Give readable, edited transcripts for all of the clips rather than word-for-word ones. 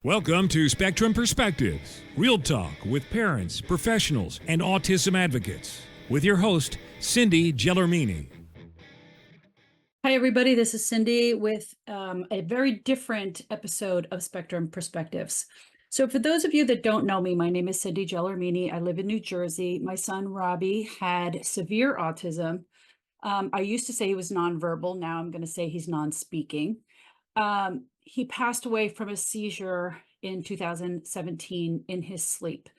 Welcome to Spectrum Perspectives, real talk with parents, professionals, and autism advocates, with your host, Cindy Gellermini. Hi, everybody. This is Cindy with a very different episode of Spectrum Perspectives. So for those of you that don't know me, my name is Cindy Gellermini. I live in New Jersey. My son, Robbie, had severe autism. I used to say he was nonverbal. Now I'm going to say he's non-speaking. He passed away from a seizure in 2017 in his sleep.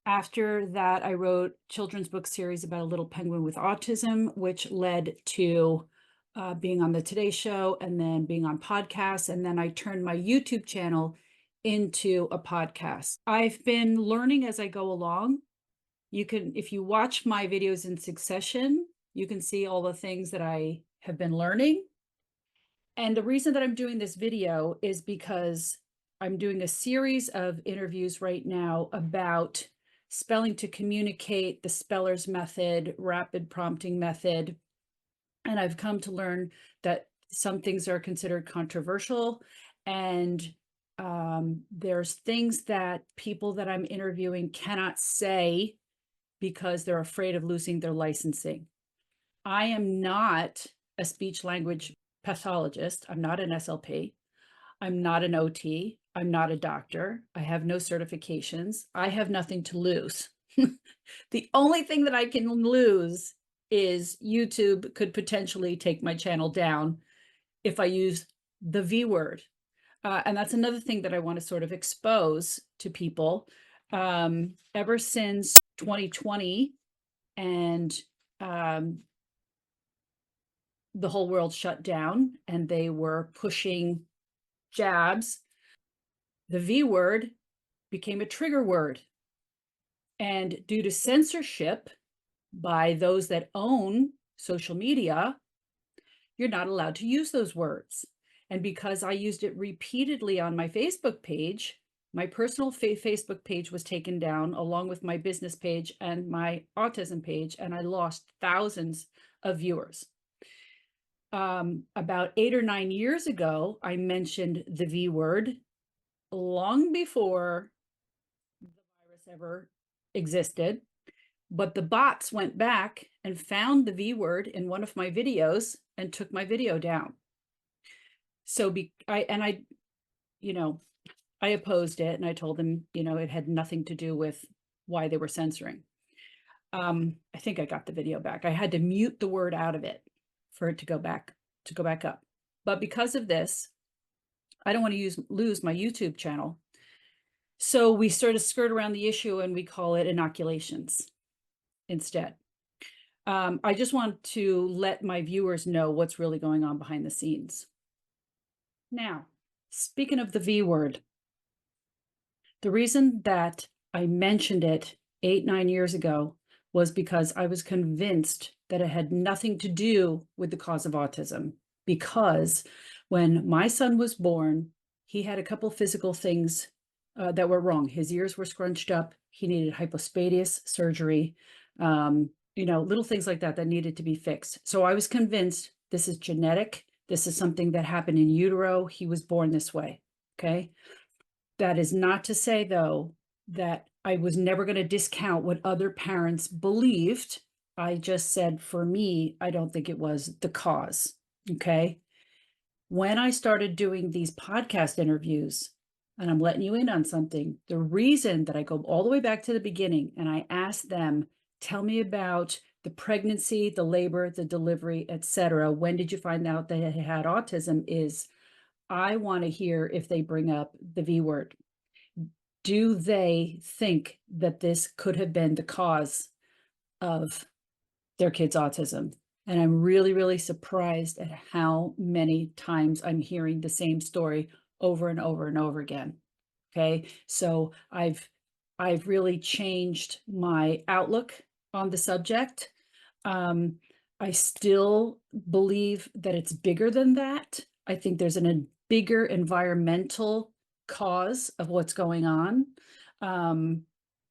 After that, I wrote a children's book series about a little penguin with autism, which led to being on the Today Show and then being on podcasts. And then I turned my YouTube channel into a podcast. I've been learning as I go along. You can, if you watch my videos in succession, you can see all the things that I have been learning. And the reason that I'm doing this video is because I'm doing a series of interviews right now about spelling to communicate, the speller's method, rapid prompting method. And I've come to learn that some things are considered controversial, and there's things that people that I'm interviewing cannot say because they're afraid of losing their licensing. I am not a speech language pathologist. I'm not an SLP. I'm not an OT. I'm not a doctor. I have no certifications. I have nothing to lose. The only thing that I can lose is YouTube could potentially take my channel down if I use the V word. And that's another thing that I want to sort of expose to people. Ever since 2020 and the whole world shut down and they were pushing jabs, the V word became a trigger word. And due to censorship by those that own social media, you're not allowed to use those words. And because I used it repeatedly on my Facebook page, my personal Facebook page was taken down along with my business page and my autism page, and I lost thousands of viewers. About 8 or 9 years ago, I mentioned the V word long before the virus ever existed, but the bots went back and found the V word in one of my videos and took my video down. So I opposed it, and I told them, it had nothing to do with why they were censoring. I think I got the video back. I had to mute the word out of it for it to go back up. But because of this, I don't want to lose my YouTube channel. So we sort of skirt around the issue and we call it inoculations instead. I just want to let my viewers know what's really going on behind the scenes. Now, speaking of the V word, the reason that I mentioned it 8, 9 years ago was because I was convinced that it had nothing to do with the cause of autism. Because when my son was born, he had a couple physical things that were wrong. His ears were scrunched up. He needed hypospadias surgery, little things like that needed to be fixed. So I was convinced this is genetic. This is something that happened in utero. He was born this way. Okay. That is not to say, though, that I was never going to discount what other parents believed. I just said, for me, I don't think it was the cause. Okay. When I started doing these podcast interviews, and I'm letting you in on something, the reason that I go all the way back to the beginning and I ask them, tell me about the pregnancy, the labor, the delivery, etc. When did you find out that they had autism? Is I want to hear if they bring up the V word. Do they think that this could have been the cause of their kid's autism? And I'm really, really surprised at how many times I'm hearing the same story over and over and over again. Okay, so I've really changed my outlook on the subject. I still believe that it's bigger than that. I think there's a bigger environmental cause of what's going on.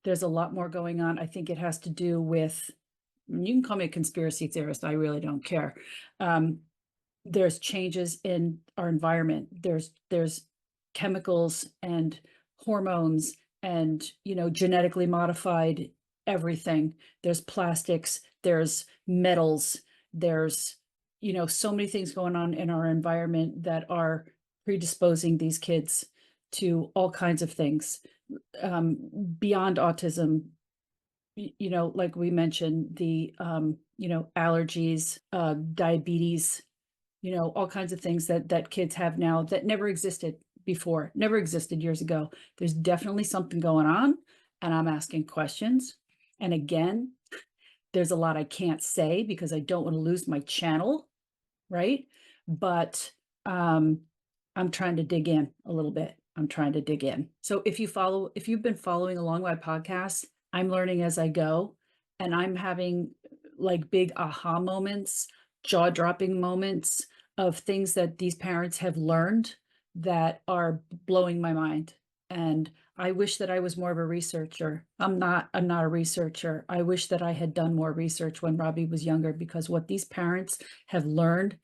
There's a lot more going on. I think it has to do with, you can call me a conspiracy theorist, I really don't care. There's changes in our environment. There's chemicals and hormones and, genetically modified everything. There's plastics, there's metals, there's, so many things going on in our environment that are predisposing these kids to all kinds of things, beyond autism. Like we mentioned, the, allergies, diabetes, all kinds of things that kids have now that never existed before, never existed years ago. There's definitely something going on, and I'm asking questions. And again, there's a lot I can't say because I don't want to lose my channel, right? But I'm trying to dig in a little bit. I'm trying to dig in. So if you've been following along my podcast, I'm learning as I go, and I'm having like big aha moments, jaw-dropping moments of things that these parents have learned that are blowing my mind. And I wish that I was more of a researcher. I'm not a researcher. I wish that I had done more research when Robbie was younger, because what these parents have learned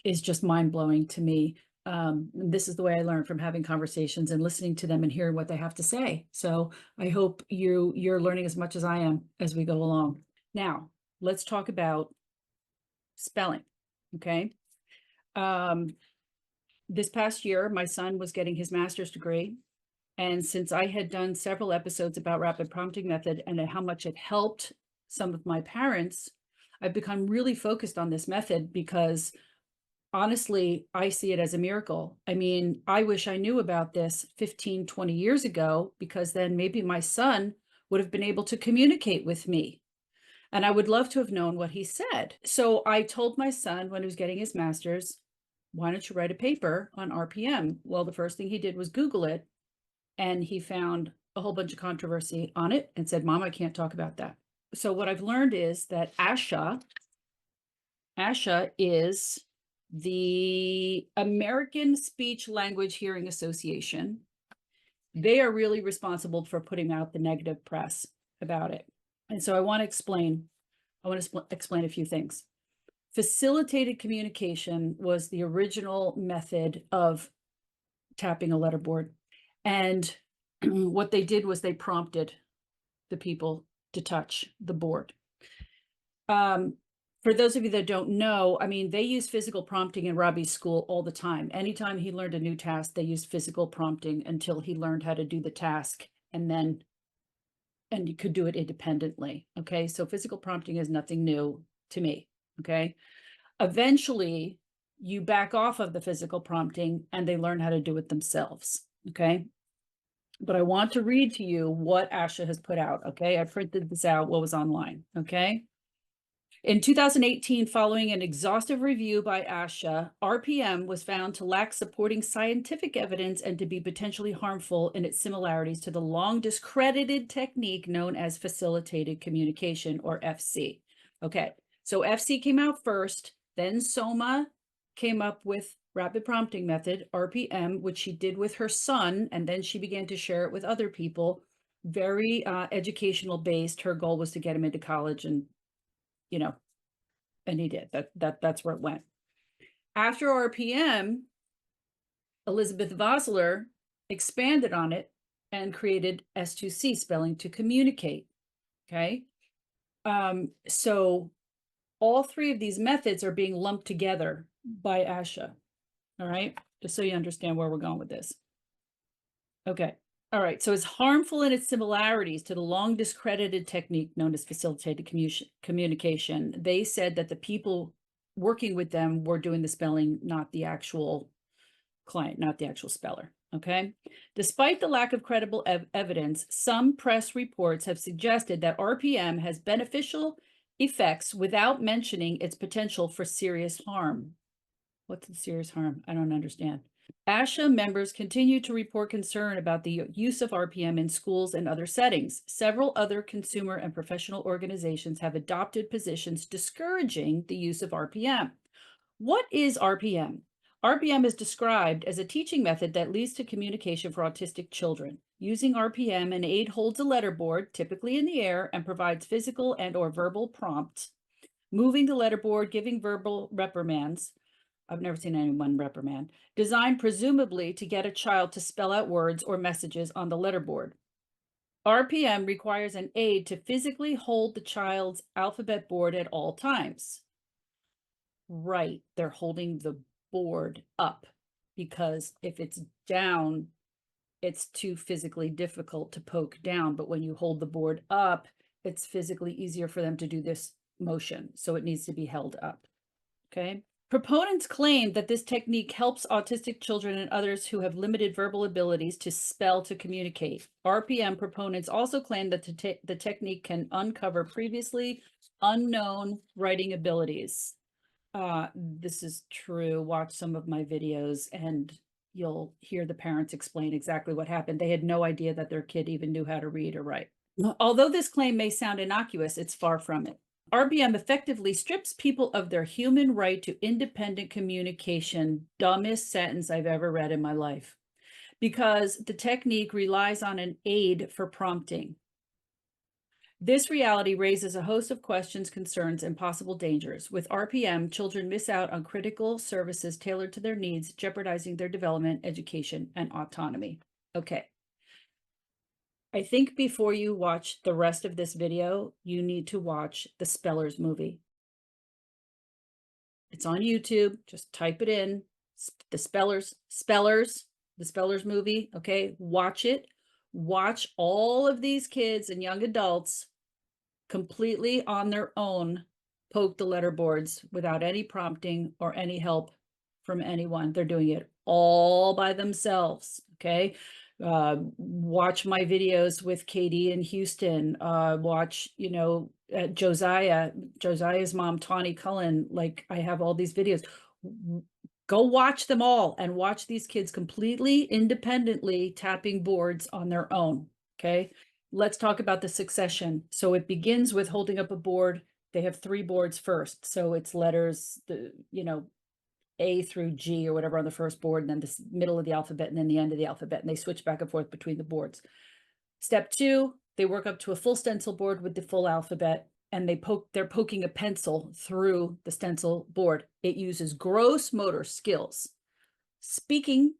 is just mind-blowing to me. This is the way I learn, from having conversations and listening to them and hearing what they have to say. So I hope you're learning as much as I am as we go along. Now, let's talk about spelling, okay? This past year, my son was getting his master's degree. And since I had done several episodes about rapid prompting method and how much it helped some of my parents, I've become really focused on this method because honestly, I see it as a miracle. I mean, I wish I knew about this 15, 20 years ago, because then maybe my son would have been able to communicate with me. And I would love to have known what he said. So I told my son when he was getting his master's, why don't you write a paper on RPM? Well, the first thing he did was Google it, and he found a whole bunch of controversy on it and said, Mom, I can't talk about that. So what I've learned is that ASHA is the American Speech Language Hearing Association. They are really responsible for putting out the negative press about it. And so I want to explain a few things. Facilitated communication was the original method of tapping a letterboard. And what they did was they prompted the people to touch the board. For those of you that don't know, I mean, they use physical prompting in Robbie's school all the time. Anytime he learned a new task, they used physical prompting until he learned how to do the task, and you could do it independently. Okay, so physical prompting is nothing new to me. Okay, eventually you back off of the physical prompting and they learn how to do it themselves. Okay, but I want to read to you what ASHA has put out. Okay, I printed this out, what was online. Okay. In 2018, following an exhaustive review by ASHA, RPM was found to lack supporting scientific evidence and to be potentially harmful in its similarities to the long discredited technique known as facilitated communication, or FC. Okay, so FC came out first, then SOMA came up with rapid prompting method, RPM, which she did with her son, and then she began to share it with other people. Very educational based. Her goal was to get him into college, and and he did. That's where it went. After RPM, Elizabeth Vossler expanded on it and created S2C, spelling to communicate. Okay. So all three of these methods are being lumped together by ASHA. All right. Just so you understand where we're going with this. Okay. All right. So it's harmful in its similarities to the long discredited technique known as facilitated communication. They said that the people working with them were doing the spelling, not the actual client, not the actual speller. Okay. Despite the lack of credible evidence, some press reports have suggested that RPM has beneficial effects without mentioning its potential for serious harm. What's the serious harm? I don't understand. ASHA members continue to report concern about the use of RPM in schools and other settings. Several other consumer and professional organizations have adopted positions discouraging the use of RPM. What is RPM? RPM is described as a teaching method that leads to communication for autistic children. Using RPM, an aide holds a letterboard, typically in the air, and provides physical and/or verbal prompts, moving the letterboard, giving verbal reprimands, I've never seen anyone reprimand. Designed presumably to get a child to spell out words or messages on the letterboard. RPM requires an aide to physically hold the child's alphabet board at all times. Right, they're holding the board up because if it's down, it's too physically difficult to poke down. But when you hold the board up, it's physically easier for them to do this motion. So it needs to be held up. Okay. Proponents claim that this technique helps autistic children and others who have limited verbal abilities to spell to communicate. RPM proponents also claim that the technique can uncover previously unknown writing abilities. This is true. Watch some of my videos and you'll hear the parents explain exactly what happened. They had no idea that their kid even knew how to read or write. Although this claim may sound innocuous, it's far from it. RPM effectively strips people of their human right to independent communication. Dumbest sentence I've ever read in my life. Because the technique relies on an aid for prompting. This reality raises a host of questions, concerns, and possible dangers. With RPM, children miss out on critical services tailored to their needs, jeopardizing their development, education, and autonomy. Okay. I think before you watch the rest of this video, you need to watch the Spellers movie. It's on YouTube. Just type it in. The Spellers movie. Okay. Watch it. Watch all of these kids and young adults completely on their own poke the letterboards without any prompting or any help from anyone. They're doing it all by themselves. Okay. Watch my videos with Katie in Houston. Watch, Josiah's mom, Tawny Cullen. Like, I have all these videos. Go watch them all and watch these kids completely independently tapping boards on their own. Okay. Let's talk about the succession. So it begins with holding up a board. They have 3 boards first. So it's letters, A through G or whatever on the first board, and then the middle of the alphabet, and then the end of the alphabet. And they switch back and forth between the boards. Step 2, they work up to a full stencil board with the full alphabet, and they're poking a pencil through the stencil board. It uses gross motor skills. Speaking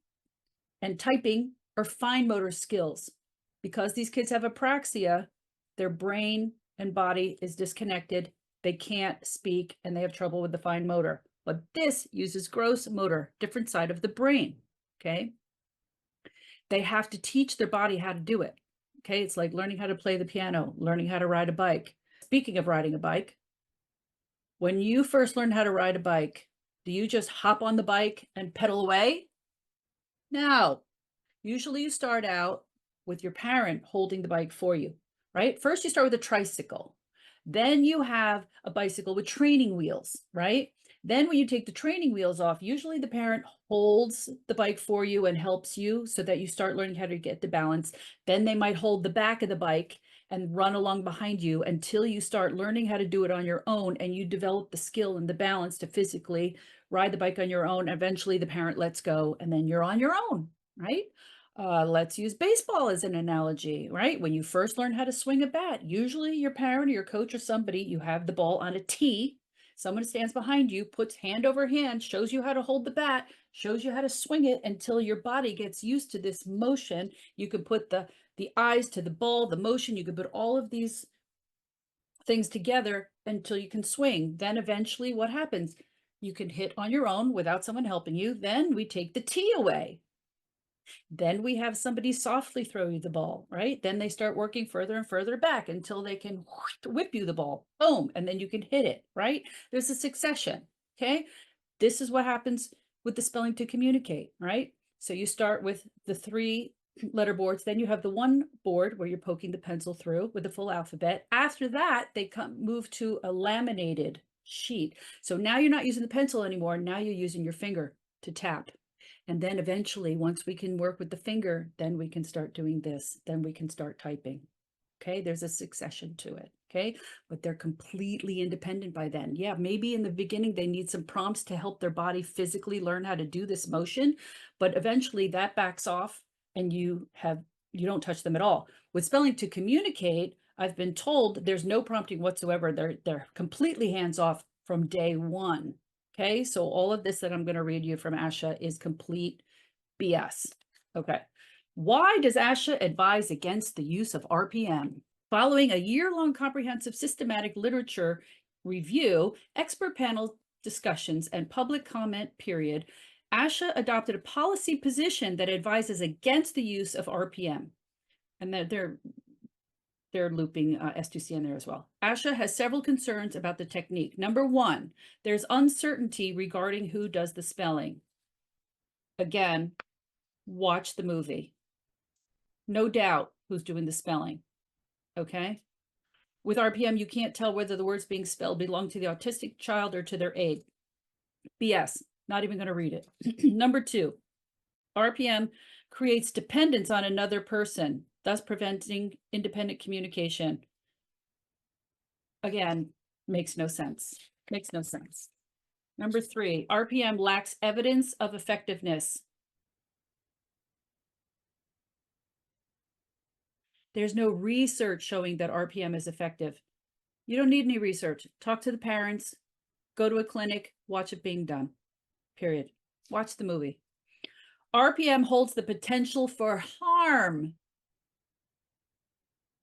and typing are fine motor skills. Because these kids have apraxia, their brain and body is disconnected. They can't speak and they have trouble with the fine motor. But this uses gross motor, different side of the brain. Okay. They have to teach their body how to do it. Okay. It's like learning how to play the piano, learning how to ride a bike. Speaking of riding a bike, when you first learn how to ride a bike, do you just hop on the bike and pedal away? No. Usually you start out with your parent holding the bike for you, right? First, you start with a tricycle. Then you have a bicycle with training wheels, right? Then when you take the training wheels off, usually the parent holds the bike for you and helps you so that you start learning how to get the balance. Then they might hold the back of the bike and run along behind you until you start learning how to do it on your own and you develop the skill and the balance to physically ride the bike on your own. Eventually the parent lets go and then you're on your own, right? Let's use baseball as an analogy, right? When you first learn how to swing a bat, usually your parent or your coach or somebody, you have the ball on a tee. Someone stands behind you, puts hand over hand, shows you how to hold the bat, shows you how to swing it until your body gets used to this motion. You can put the eyes to the ball, the motion. You can put all of these things together until you can swing. Then eventually what happens? You can hit on your own without someone helping you. Then we take the tee away. Then we have somebody softly throw you the ball, right? Then they start working further and further back until they can whip you the ball, boom, and then you can hit it, right? There's a succession, okay? This is what happens with the spelling to communicate, right? So you start with the 3 letter boards, then you have the 1 board where you're poking the pencil through with the full alphabet. After that, they move to a laminated sheet. So now you're not using the pencil anymore. Now you're using your finger to tap. And then eventually, once we can work with the finger, then we can start doing this. Then we can start typing. Okay, there's a succession to it. Okay, but they're completely independent by then. Yeah, maybe in the beginning they need some prompts to help their body physically learn how to do this motion, but eventually that backs off and you don't touch them at all. With spelling to communicate, I've been told there's no prompting whatsoever. They're completely hands off from day 1. Okay, so all of this that I'm going to read you from ASHA is complete BS. Okay. Why does ASHA advise against the use of RPM? Following a year-long comprehensive systematic literature review, expert panel discussions, and public comment period, ASHA adopted a policy position that advises against the use of RPM. And they're looping S2C in there as well. ASHA has several concerns about the technique. Number one, there's uncertainty regarding who does the spelling. Again, watch the movie. No doubt who's doing the spelling, okay? With RPM, you can't tell whether the words being spelled belong to the autistic child or to their aid. BS, not even going to read it. Number two, RPM creates dependence on another person, thus preventing independent communication. Again, makes no sense. Makes no sense. Number three, RPM lacks evidence of effectiveness. There's no research showing that RPM is effective. You don't need any research. Talk to the parents, go to a clinic, watch it being done, period. Watch the movie. RPM holds the potential for harm.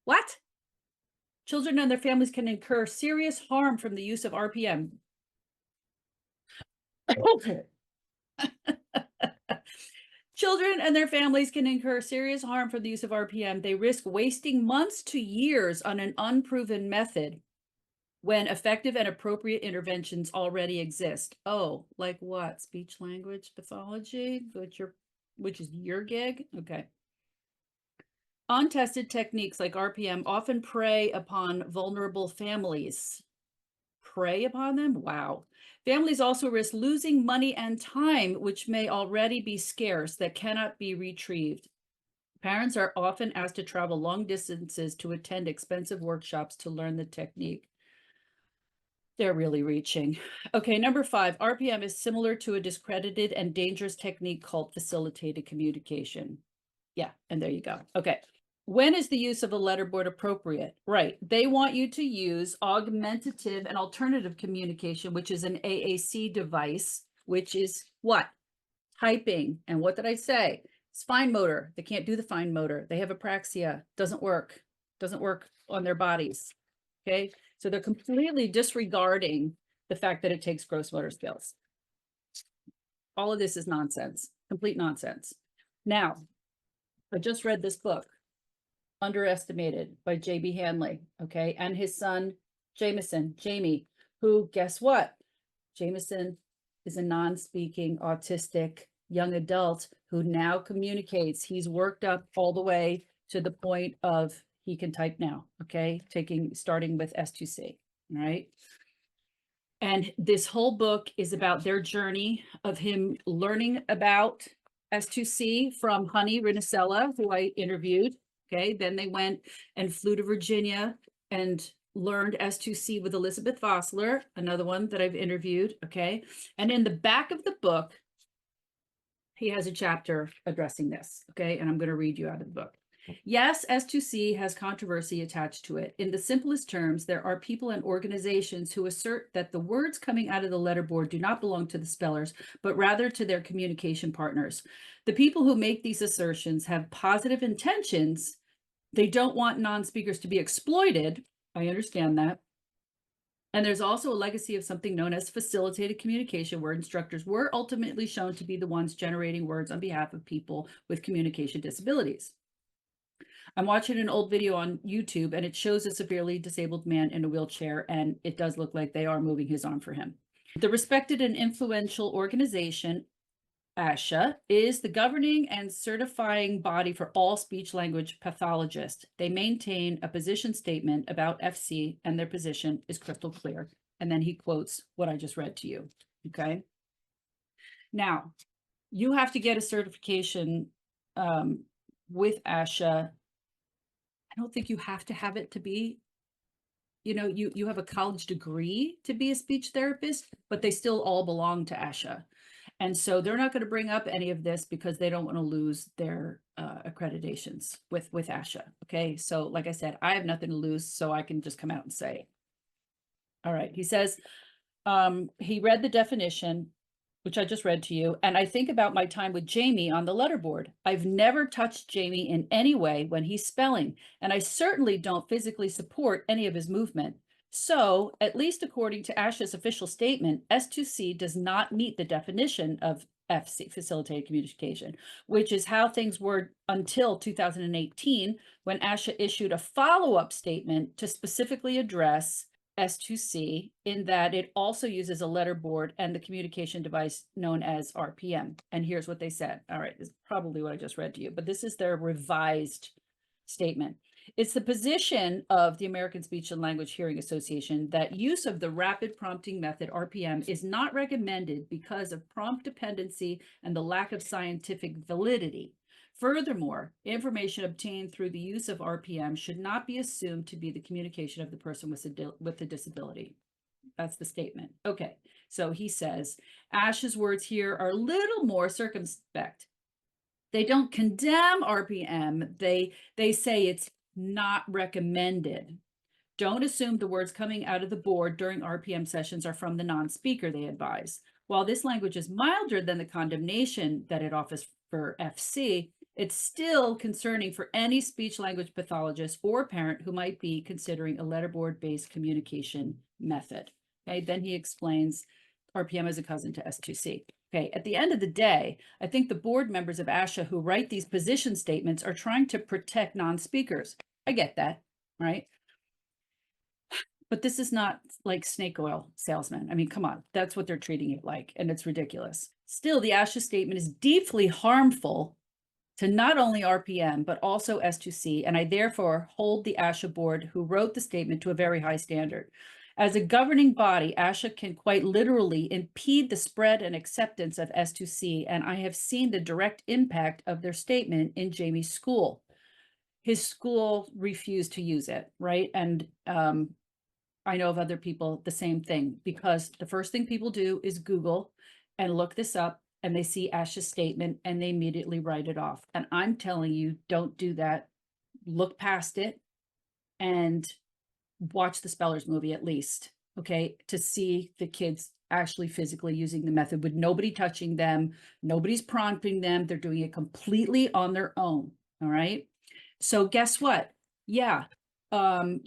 What? Children and their families can incur serious harm from the use of RPM. Children and their families can incur serious harm from the use of RPM. They risk wasting months to years on an unproven method when effective and appropriate interventions already exist. Oh, like what? Speech language pathology, which is your gig? Okay. Untested techniques like RPM often prey upon vulnerable families. Prey upon them? Wow. Families also risk losing money and time, which may already be scarce, that cannot be retrieved. Parents are often asked to travel long distances to attend expensive workshops to learn the technique. They're really reaching. Okay, number five, RPM is similar to a discredited and dangerous technique called facilitated communication. Yeah, and there you go. Okay. When is the use of a letterboard appropriate? Right. They want you to use augmentative and alternative communication, which is an AAC device, which is what? Typing. And what did I say? It's fine motor. They can't do the fine motor. They have apraxia. Doesn't work. Doesn't work on their bodies. Okay. So they're completely disregarding the fact that it takes gross motor skills. All of this is nonsense. Complete nonsense. Now, I just read this book, Underestimated, by JB Handley, okay, and his son Jamie, who, guess what? Jameson is a non-speaking autistic young adult who now communicates. He's worked up all the way to the point of he can type now, okay, starting with S2C, all right? And this whole book is about their journey of him learning about S2C from Honey Rinicella, who I interviewed. Okay, then they went and flew to Virginia and learned S2C with Elizabeth Vossler, another one that I've interviewed. Okay, and in the back of the book, he has a chapter addressing this. Okay, and I'm going to read you out of the book. Yes, S2C has controversy attached to it. In the simplest terms, there are people and organizations who assert that the words coming out of the letterboard do not belong to the spellers, but rather to their communication partners. The people who make these assertions have positive intentions. They don't want non-speakers to be exploited. I understand that. And there's also a legacy of something known as facilitated communication, where instructors were ultimately shown to be the ones generating words on behalf of people with communication disabilities. I'm watching an old video on YouTube, and it shows a severely disabled man in a wheelchair, and it does look like they are moving his arm for him. The respected and influential organization, ASHA, is the governing and certifying body for all speech language pathologists. They maintain a position statement about FC, and their position is crystal clear. And then he quotes what I just read to you, okay? Now, you have to get a certification with ASHA. I don't think you have to have it to be, you have a college degree to be a speech therapist, but they still all belong to ASHA. And so they're not going to bring up any of this because they don't want to lose their accreditations with ASHA. Okay. So like I said, I have nothing to lose, so I can just come out and say it. All right. He says, He read the definition, which I just read to you, and I think about my time with Jamie on the letterboard. I've never touched Jamie in any way when he's spelling, and I certainly don't physically support any of his movement. So, at least according to ASHA's official statement, S2C does not meet the definition of FC, facilitated communication, which is how things were until 2018, when ASHA issued a follow-up statement to specifically address S2C in that it also uses a letterboard and the communication device known as RPM. And here's what they said. All right, this is probably what I just read to you, but this is their revised statement. It's the position of the American Speech and Language Hearing Association that use of the rapid prompting method, RPM, is not recommended because of prompt dependency and the lack of scientific validity. Furthermore, information obtained through the use of RPM should not be assumed to be the communication of the person with a disability. That's the statement. Okay, so he says, ASHA's words here are a little more circumspect. They don't condemn RPM. They say it's not recommended. Don't assume the words coming out of the board during RPM sessions are from the non-speaker, they advise. While this language is milder than the condemnation that it offers for FC, it's still concerning for any speech language pathologist or parent who might be considering a letterboard-based communication method. Okay, then he explains RPM is a cousin to S2C. Okay, at the end of the day, I think the board members of ASHA who write these position statements are trying to protect non-speakers. I get that, right? But this is not like snake oil salesman. I mean, come on, that's what they're treating it like, and it's ridiculous. Still, the ASHA statement is deeply harmful to not only RPM, but also S2C, and I therefore hold the ASHA board who wrote the statement to a very high standard. As a governing body, ASHA can quite literally impede the spread and acceptance of S2C, and I have seen the direct impact of their statement in Jamie's school. His school refused to use it, right? And I know of other people, the same thing, because the first thing people do is Google and look this up, and they see ASHA's statement and they immediately write it off. And I'm telling you, don't do that. Look past it and watch the Spellers movie at least, okay, to see the kids actually physically using the method with nobody touching them, nobody's prompting them, they're doing it completely on their own, all right? So guess what? Yeah,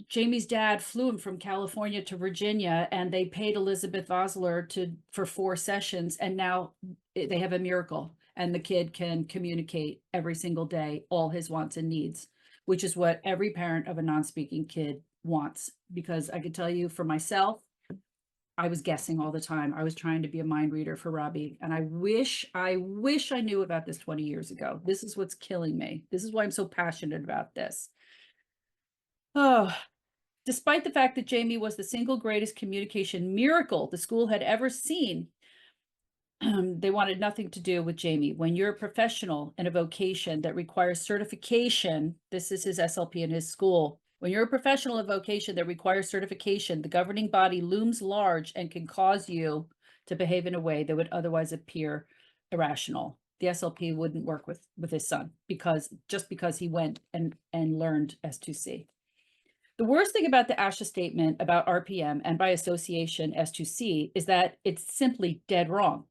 Jamie's dad flew him from California to Virginia, and they paid Elizabeth Vosler for 4 sessions, and now they have a miracle, and the kid can communicate every single day all his wants and needs, which is what every parent of a non-speaking kid wants. Because I could tell you for myself, I was guessing all the time. I was trying to be a mind reader for Robbie, and I wish I knew about this 20 years ago. This is what's killing me. This is why I'm so passionate about this. Oh, despite the fact that Jamie was the single greatest communication miracle the school had ever seen, they wanted nothing to do with Jamie. When you're a professional in a vocation that requires certification, this is his SLP in his school. When you're a professional in a vocation that requires certification, the governing body looms large and can cause you to behave in a way that would otherwise appear irrational. The SLP wouldn't work with his son because he went and learned S2C. The worst thing about the ASHA statement about RPM and by association S2C is that it's simply dead wrong.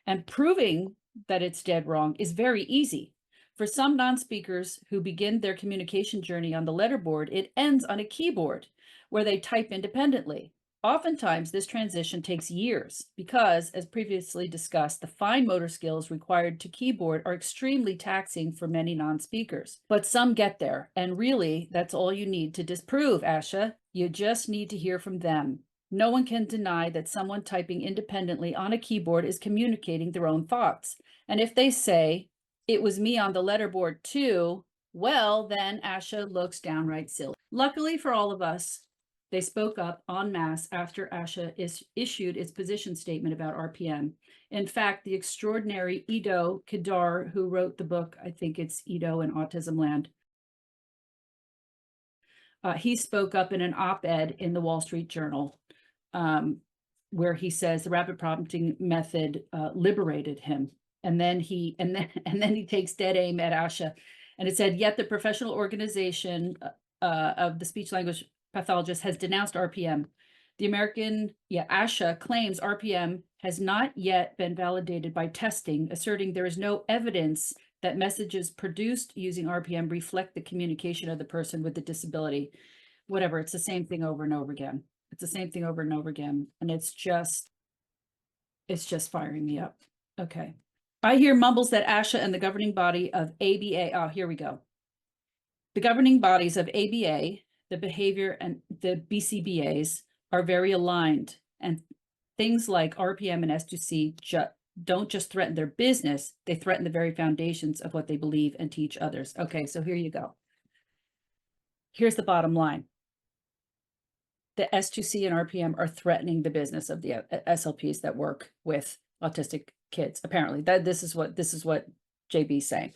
And proving that it's dead wrong is very easy. For some non-speakers who begin their communication journey on the letterboard, it ends on a keyboard where they type independently. Oftentimes, this transition takes years because, as previously discussed, the fine motor skills required to keyboard are extremely taxing for many non-speakers. But some get there, and really, that's all you need to disprove ASHA. You just need to hear from them. No one can deny that someone typing independently on a keyboard is communicating their own thoughts. And if they say, "It was me on the letterboard too," well, then ASHA looks downright silly. Luckily for all of us, they spoke up en masse after ASHA issued its position statement about RPM. In fact, the extraordinary Ido Kedar, who wrote the book, I think it's Ido in Autism Land, he spoke up in an op-ed in the Wall Street Journal, where he says the rapid prompting method liberated him. And then he takes dead aim at ASHA, and it said, yet the professional organization of the speech language pathologist has denounced RPM. The American, ASHA claims RPM has not yet been validated by testing, asserting there is no evidence that messages produced using RPM reflect the communication of the person with the disability. Whatever, it's the same thing over and over again. It's the same thing over and over again. And it's just firing me up. Okay. I hear mumbles that ASHA and the governing body of ABA, oh, here we go. The governing bodies of ABA, the behavior and the BCBAs are very aligned, and things like RPM and S2C don't just threaten their business, they threaten the very foundations of what they believe and teach others. Okay, so here you go. Here's the bottom line. The S2C and RPM are threatening the business of the SLPs that work with autistic kids. Apparently, this is what JB's saying.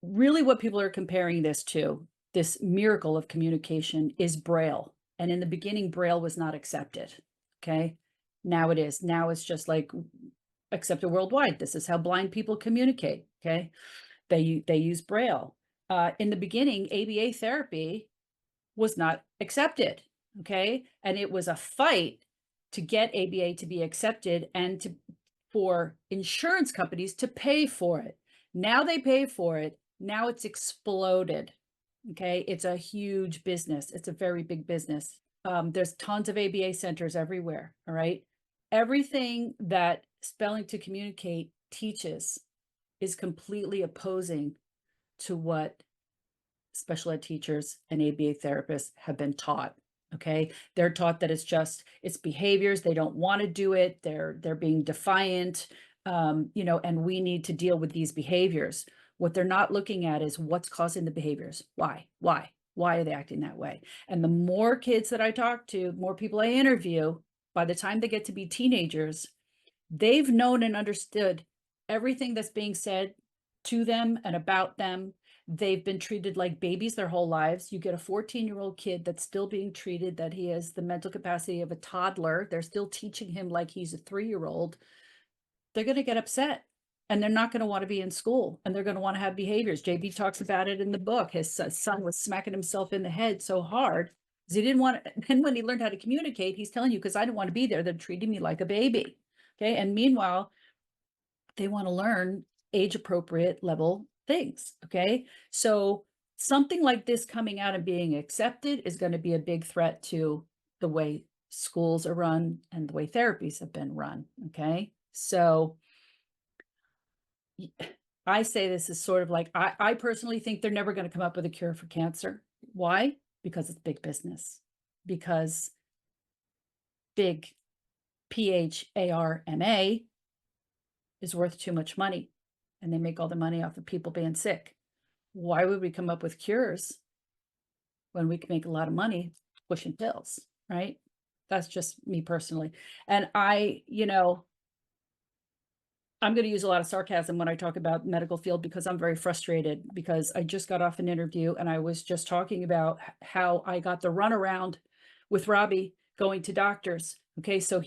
Really, what people are comparing this to, this miracle of communication, is Braille. And in the beginning, Braille was not accepted. Okay, now it is. Now it's just like accepted worldwide. This is how blind people communicate. Okay, they use Braille. In the beginning, ABA therapy was not accepted. Okay, and it was a fight to get ABA to be accepted and for insurance companies to pay for it. Now they pay for it. Now it's exploded. Okay, it's a huge business. It's a very big business. There's tons of ABA centers everywhere. All right, everything that Spelling to Communicate teaches is completely opposing to what special ed teachers and ABA therapists have been taught. Okay, they're taught that it's behaviors. They don't want to do it. They're being defiant, you know, and we need to deal with these behaviors. What they're not looking at is what's causing the behaviors. Why are they acting that way? And the more kids that I talk to, more people I interview, by the time they get to be teenagers, they've known and understood everything that's being said to them and about them. They've been treated like babies their whole lives. You get a 14-year-old kid that's still being treated that he has the mental capacity of a toddler. They're still teaching him like he's a 3-year-old. They're going to get upset, and they're not going to want to be in school, and they're going to want to have behaviors. JB talks about it in the book. His son was smacking himself in the head so hard because he didn't want to. And when he learned how to communicate, he's telling you, because I didn't want to be there, they're treating me like a baby. Okay. And meanwhile, they want to learn age-appropriate level things. Okay, so something like this coming out and being accepted is going to be a big threat to the way schools are run and the way therapies have been run. Okay, so I say this is sort of like, I personally think they're never going to come up with a cure for cancer. Why? Because it's big business. Because big PHARMA is worth too much money, and they make all the money off of people being sick. Why would we come up with cures when we can make a lot of money pushing pills, right? That's just me personally. And you know, I'm going to use a lot of sarcasm when I talk about medical field because I'm very frustrated, because I just got off an interview and I was just talking about how I got the runaround with Robbie going to doctors. Okay, so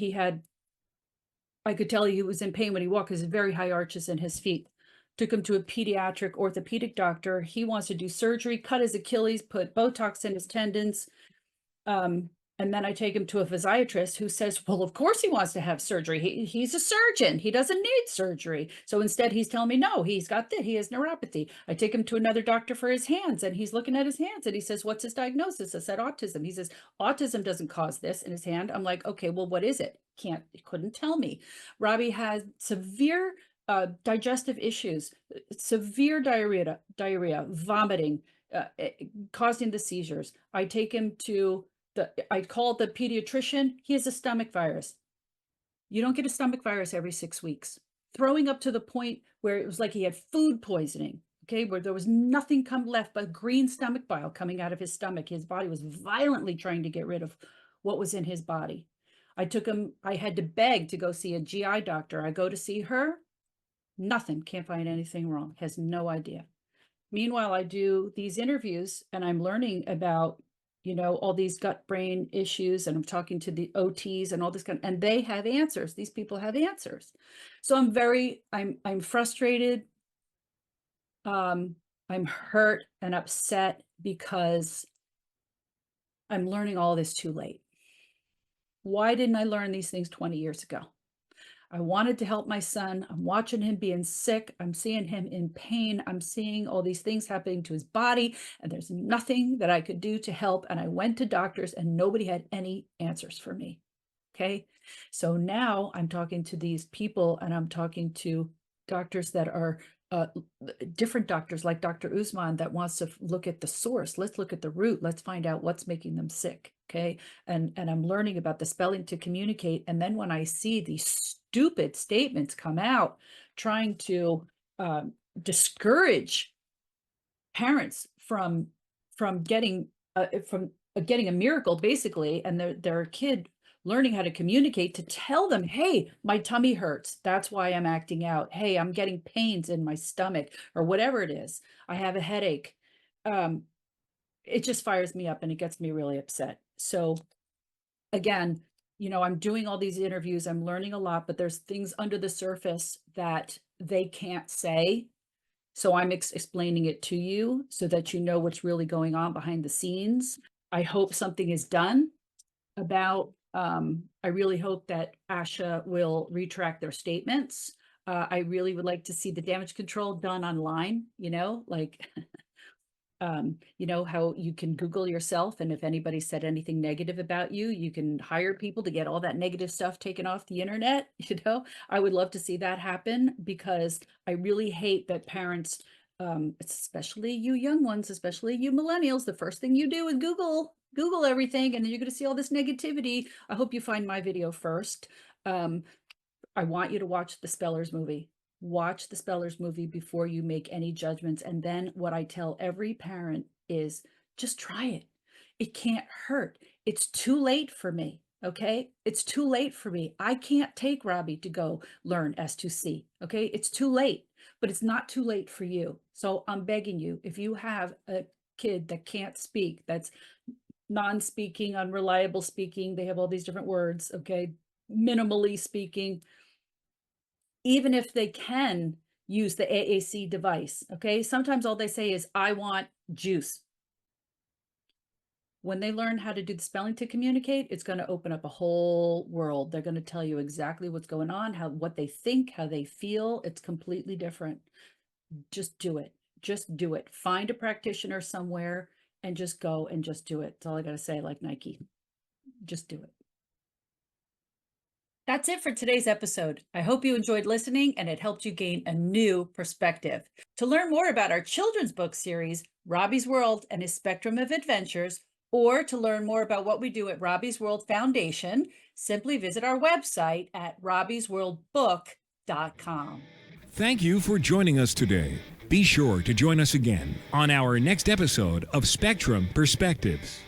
I could tell he was in pain when he walked because very high arches in his feet. Took him to a pediatric orthopedic doctor. He wants to do surgery, cut his Achilles, put Botox in his tendons. And then I take him to a physiatrist who says, well, of course he wants to have surgery. He's a surgeon. He doesn't need surgery. So instead he's telling me, no, he has neuropathy. I take him to another doctor for his hands, and he's looking at his hands and he says, what's his diagnosis? I said, autism. He says, autism doesn't cause this in his hand. I'm like, okay, well, what is it? He couldn't tell me. Robbie has severe digestive issues, severe diarrhea, vomiting, causing the seizures. I take him to I called the pediatrician. He has a stomach virus. You don't get a stomach virus every 6 weeks. Throwing up to the point where it was like he had food poisoning, okay, where there was nothing left but green stomach bile coming out of his stomach. His body was violently trying to get rid of what was in his body. I had to beg to go see a GI doctor. I go to see her, nothing, can't find anything wrong, has no idea. Meanwhile, I do these interviews and I'm learning about, you know, all these gut brain issues, and I'm talking to the OTs and all this and they have answers. These people have answers. So I'm frustrated. I'm hurt and upset because I'm learning all this too late. Why didn't I learn these things 20 years ago? I wanted to help my son. I'm watching him being sick. I'm seeing him in pain. I'm seeing all these things happening to his body, and there's nothing that I could do to help. And I went to doctors and nobody had any answers for me. Okay. So now I'm talking to these people, and I'm talking to doctors that are different doctors, like Dr. Usman, that wants to look at the source. Let's look at the root. Let's find out what's making them sick. Okay. And I'm learning about the spelling to communicate. And then when I see these stupid statements come out trying to discourage parents from getting a miracle, basically, and their kid learning how to communicate, to tell them, hey, my tummy hurts. That's why I'm acting out. Hey, I'm getting pains in my stomach, or whatever it is. I have a headache. It just fires me up and it gets me really upset. So again, I'm doing all these interviews. I'm learning a lot, but there's things under the surface that they can't say. So I'm explaining it to you so that you know what's really going on behind the scenes. I hope something is done about, I really hope that ASHA will retract their statements. I really would like to see the damage control done online, like, how you can Google yourself, and if anybody said anything negative about you, you can hire people to get all that negative stuff taken off the internet. I would love to see that happen, because I really hate that parents, especially you young ones, especially you millennials, the first thing you do is Google everything, and then you're going to see all this negativity. I hope you find my video first. I want you to watch the Spellers movie. Watch the Spellers movie before you make any judgments. And then what I tell every parent is, just try it. It can't hurt. It's too late for me. Okay. It's too late for me. I can't take Robbie to go learn S2C. Okay. It's too late, but it's not too late for you. So I'm begging you, if you have a kid that can't speak, that's non-speaking, unreliable speaking, they have all these different words. Okay. Minimally speaking, even if they can use the AAC device, okay? Sometimes all they say is, I want juice. When they learn how to do the spelling to communicate, it's going to open up a whole world. They're going to tell you exactly what's going on, what they think, how they feel. It's completely different. Just do it. Just do it. Find a practitioner somewhere and just go and just do it. That's all I got to say, like Nike. Just do it. That's it for today's episode. I hope you enjoyed listening and it helped you gain a new perspective. To learn more about our children's book series, Robbie's World and His Spectrum of Adventures, or to learn more about what we do at Robbie's World Foundation, simply visit our website at robbiesworldbook.com. Thank you for joining us today. Be sure to join us again on our next episode of Spectrum Perspectives.